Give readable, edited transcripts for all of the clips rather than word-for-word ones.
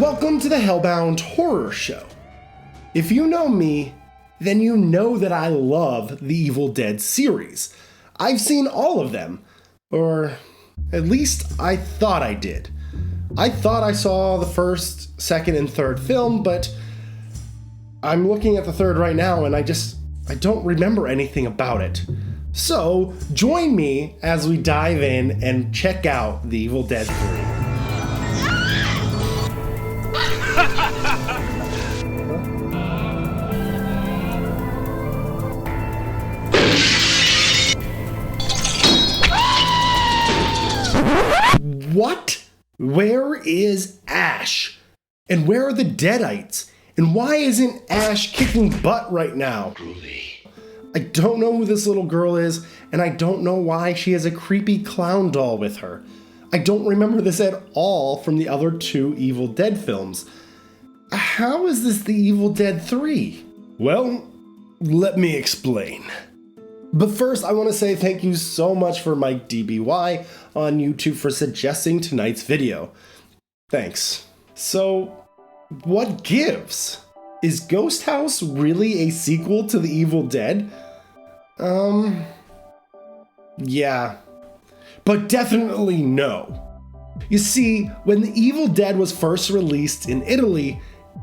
Welcome to the HellBound Horror Show. If you know me, then you know that I love the Evil Dead series. I've seen all of them, or at least I thought I did. I thought I saw the first, second, and third film, but I'm looking at the third right now and I don't remember anything about it. So join me as we dive in and check out the Evil Dead 3. What? Where is Ash? And where are the Deadites? And why isn't Ash kicking butt right now? I don't know who this little girl is, and I don't know why she has a creepy clown doll with her. I don't remember this at all from the other two Evil Dead films. How is this the Evil Dead 3? Well, let me explain. But first, I want to say thank you so much for Mike DBY on YouTube for suggesting tonight's video. Thanks. So, what gives? Is Ghosthouse really a sequel to the Evil Dead? Yeah. But definitely no. You see, when the Evil Dead was first released in Italy,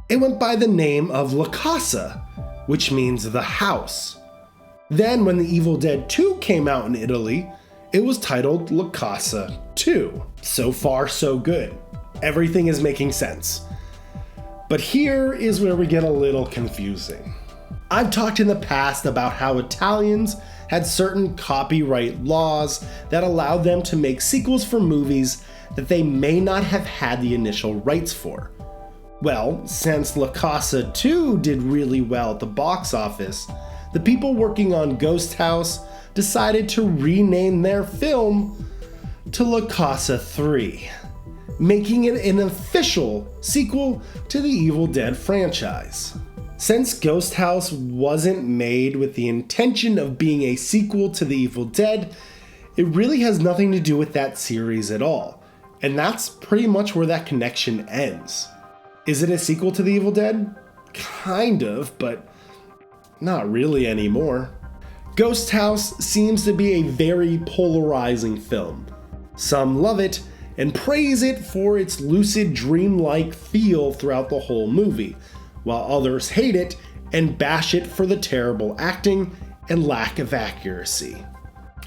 it went by the name of La Casa, which means the house. Then when the Evil Dead 2 came out in Italy, it was titled La Casa 2. So far, so good. Everything is making sense. But here is where we get a little confusing. I've talked in the past about how Italians had certain copyright laws that allowed them to make sequels for movies that they may not have had the initial rights for. Well, since La Casa 2 did really well at the box office, the people working on Ghosthouse decided to rename their film to La Casa 3, making it an official sequel to the Evil Dead franchise. Since Ghosthouse wasn't made with the intention of being a sequel to the Evil Dead, it really has nothing to do with that series at all, and that's pretty much where that connection ends. Is it a sequel to the Evil Dead? Kind of, but not really anymore. Ghosthouse seems to be a very polarizing film. Some love it and praise it for its lucid, dreamlike feel throughout the whole movie, while others hate it and bash it for the terrible acting and lack of accuracy.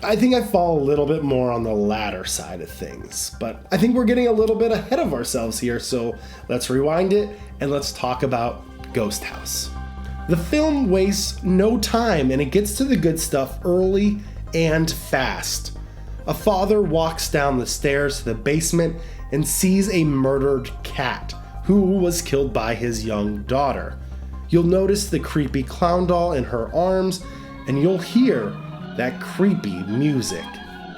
I think I fall a little bit more on the latter side of things, but I think we're getting a little bit ahead of ourselves here, so let's rewind it and let's talk about Ghosthouse. The film wastes no time and it gets to the good stuff early and fast. A father walks down the stairs to the basement and sees a murdered cat who was killed by his young daughter. You'll notice the creepy clown doll in her arms and you'll hear that creepy music.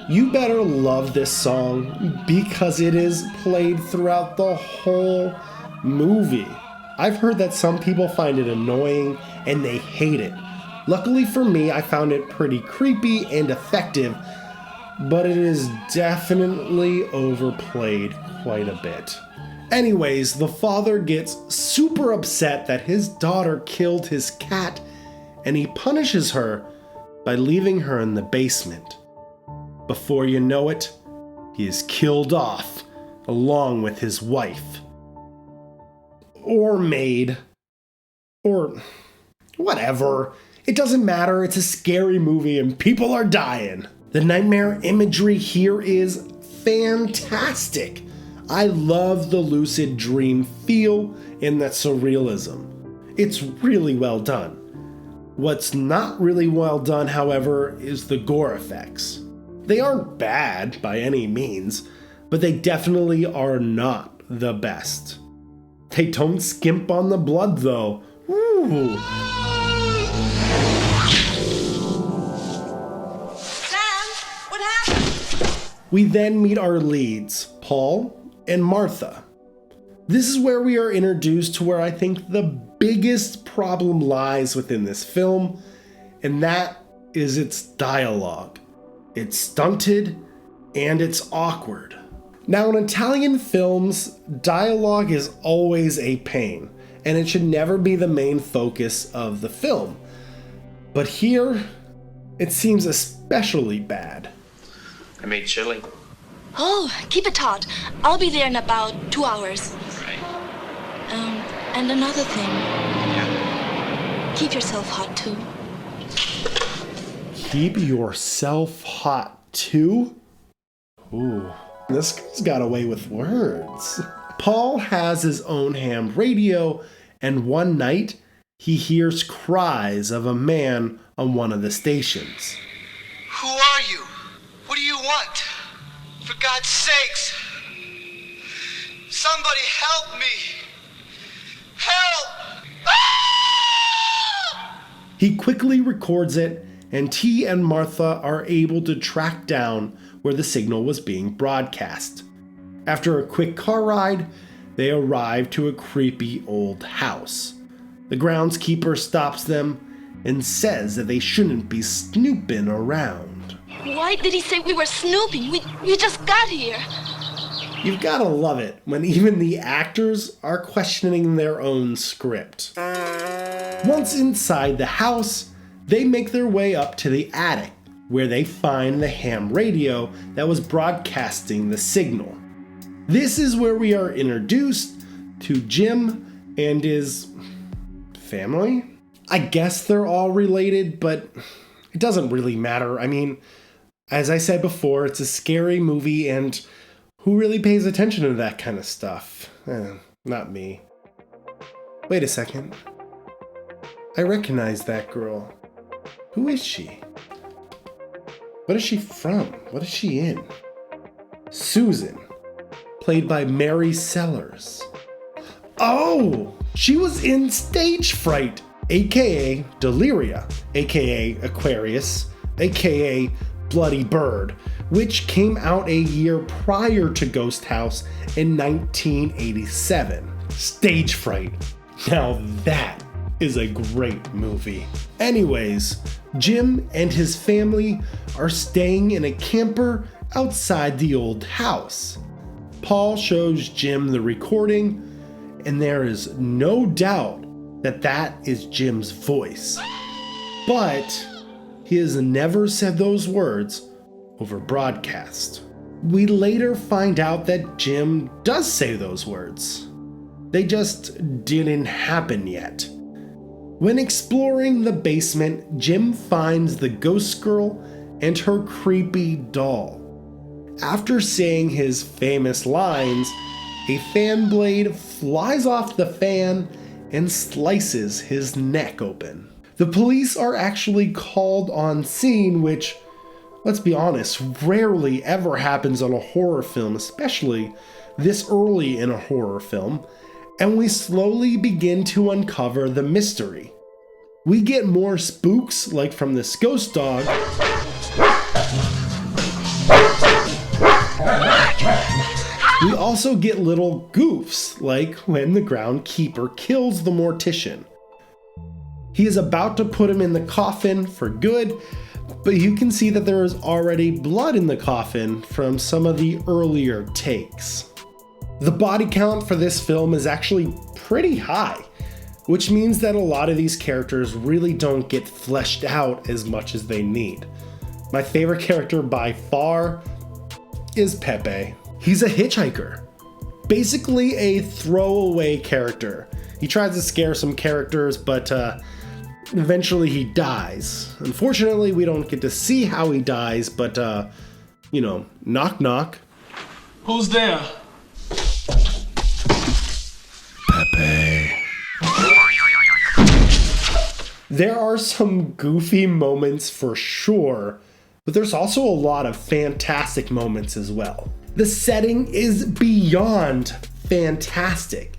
You better love this song because it is played throughout the whole movie. I've heard that some people find it annoying and they hate it. Luckily for me, I found it pretty creepy and effective, but it is definitely overplayed quite a bit. Anyways, the father gets super upset that his daughter killed his cat, and he punishes her by leaving her in the basement. Before you know it, he is killed off along with his wife. Or maid. Or whatever. It doesn't matter, it's a scary movie and people are dying. The nightmare imagery here is fantastic. I love the lucid dream feel and that surrealism. It's really well done. What's not really well done, however, is the gore effects. They aren't bad by any means, but they definitely are not the best. They don't skimp on the blood though. Ooh. Sam, what happened? We then meet our leads, Paul and Martha. This is where we are introduced to where I think the biggest problem lies within this film, and that is its dialogue. It's stunted and it's awkward. Now, in Italian films, dialogue is always a pain, and it should never be the main focus of the film. But here, it seems especially bad. I made chili. Oh, keep it hot. I'll be there in about 2 hours. Right. And another thing. Yeah. Keep yourself hot, too. Keep yourself hot, too? Ooh, this guy's got away with words. Paul has his own ham radio, and one night, he hears cries of a man on one of the stations. Who are you? What do you want? For God's sakes! Somebody help me! Help! Ah! He quickly records it, and T and Martha are able to track down where the signal was being broadcast. After a quick car ride, they arrive to a creepy old house. The groundskeeper stops them and says that they shouldn't be snooping around. Why did he say we were snooping? We just got here. You've gotta love it when even the actors are questioning their own script. Once inside the house, they make their way up to the attic, where they find the ham radio that was broadcasting the signal. This is where we are introduced to Jim and his family. I guess they're all related, but it doesn't really matter. I mean, as I said before, it's a scary movie, and who really pays attention to that kind of stuff? Not me. Wait a second. I recognize that girl. Who is she? What is she from? What is she in? Susan, played by Mary Sellers. Oh, she was in Stage Fright, aka Deliria, aka Aquarius, aka Bloody Bird, which came out a year prior to Ghosthouse in 1987. Stage Fright. Now that is a great movie. Anyways, Jim and his family are staying in a camper outside the old house. Paul shows Jim the recording, and there is no doubt that that is Jim's voice. But he has never said those words over broadcast. We later find out that Jim does say those words. They just didn't happen yet. When exploring the basement, Jim finds the ghost girl and her creepy doll. After saying his famous lines, a fan blade flies off the fan and slices his neck open. The police are actually called on scene, which, let's be honest, rarely ever happens on a horror film, especially this early in a horror film, and we slowly begin to uncover the mystery. We get more spooks, like from this ghost dog, we also get little goofs, like when the groundkeeper kills the mortician. He is about to put him in the coffin for good, but you can see that there is already blood in the coffin from some of the earlier takes. The body count for this film is actually pretty high, which means that a lot of these characters really don't get fleshed out as much as they need. My favorite character by far is Pepe. He's a hitchhiker, basically a throwaway character. He tries to scare some characters, but eventually he dies. Unfortunately, we don't get to see how he dies, but knock knock. Who's there? Pepe. There are some goofy moments for sure, but there's also a lot of fantastic moments as well. The setting is beyond fantastic.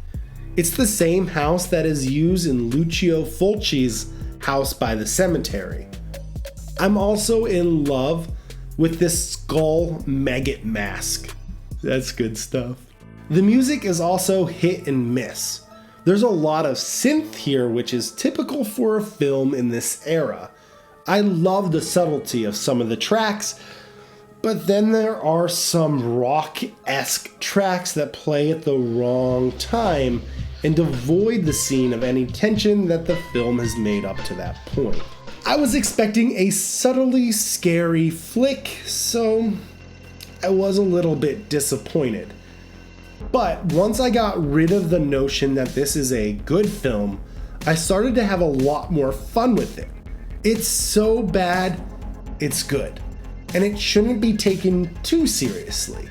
It's the same house that is used in Lucio Fulci's House by the Cemetery. I'm also in love with this skull maggot mask. That's good stuff. The music is also hit and miss. There's a lot of synth here, which is typical for a film in this era. I love the subtlety of some of the tracks, But then there are some rock-esque tracks that play at the wrong time and devoid the scene of any tension that the film has made up to that point. I was expecting a subtly scary flick, so I was a little bit disappointed. But once I got rid of the notion that this is a good film, I started to have a lot more fun with it. It's so bad, it's good. And it shouldn't be taken too seriously.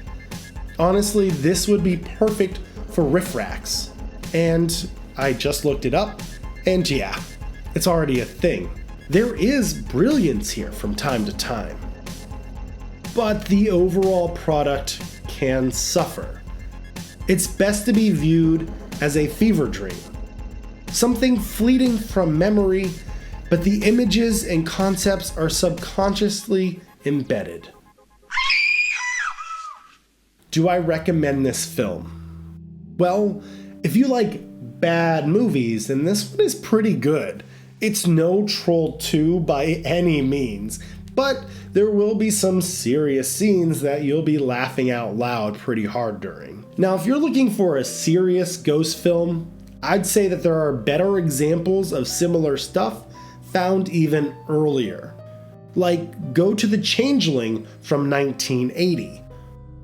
Honestly, this would be perfect for riffracks. And I just looked it up, and yeah, it's already a thing. There is brilliance here from time to time. But the overall product can suffer. It's best to be viewed as a fever dream. Something fleeting from memory, but the images and concepts are subconsciously embedded. Do I recommend this film? Well, if you like bad movies, then this one is pretty good. It's no Troll 2 by any means, but there will be some serious scenes that you'll be laughing out loud pretty hard during. Now, if you're looking for a serious ghost film, I'd say that there are better examples of similar stuff found even earlier. Like, go to The Changeling from 1980.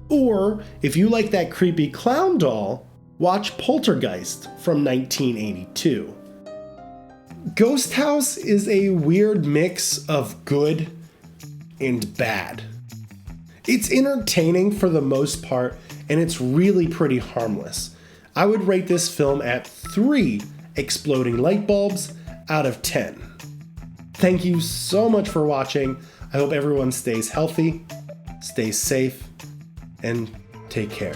Or, if you like that creepy clown doll, watch Poltergeist from 1982. Ghosthouse is a weird mix of good and bad. It's entertaining for the most part, and it's really pretty harmless. I would rate this film at 3 exploding light bulbs out of 10. Thank you so much for watching. I hope everyone stays healthy, stays safe, and take care.